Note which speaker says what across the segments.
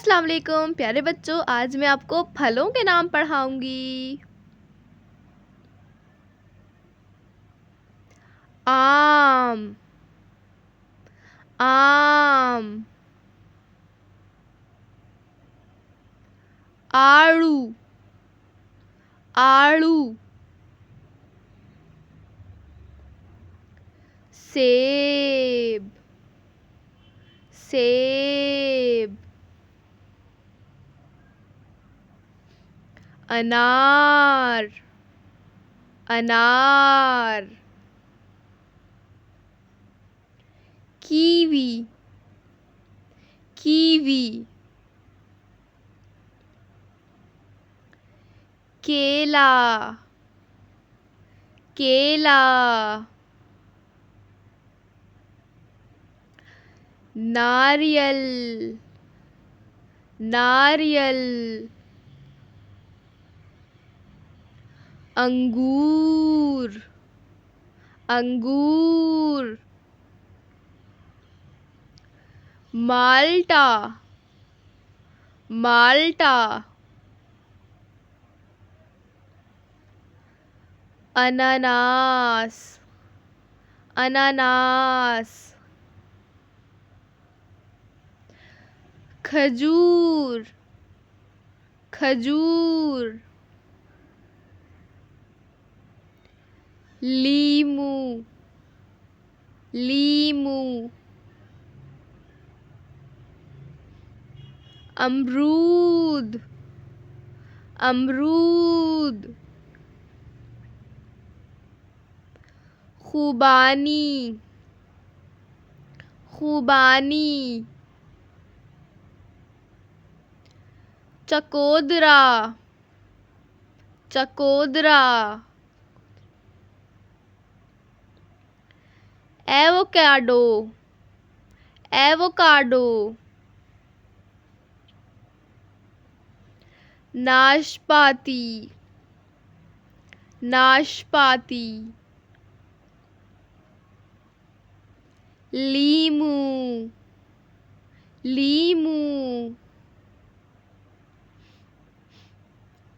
Speaker 1: अस्सलाम वालेकुम प्यारे बच्चों, आज मैं आपको फलों के नाम पढ़ाऊंगी। आम, आम, आड़ू, आड़ू, सेब, सेब, अनार, अनार, कीवी, कीवी, केला, केला, नारियल, नारियल, अंगूर, अंगूर, माल्टा, माल्टा, अनानास, अनानास, खजूर, खजूर, लीमू, लीमू, अमरूद, अमरूद, खुबानी, खुबानी, चकोदरा, चकोदरा, एवोकाडो, एवोकाडो, नाशपाती, नाशपाती, लीमू, लीमू,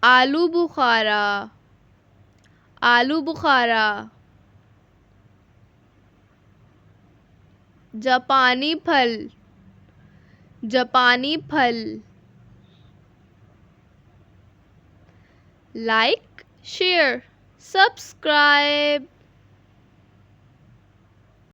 Speaker 1: आलू बुखारा, आलू बुखारा, जापानी फल, जापानी फल। Like, share, subscribe.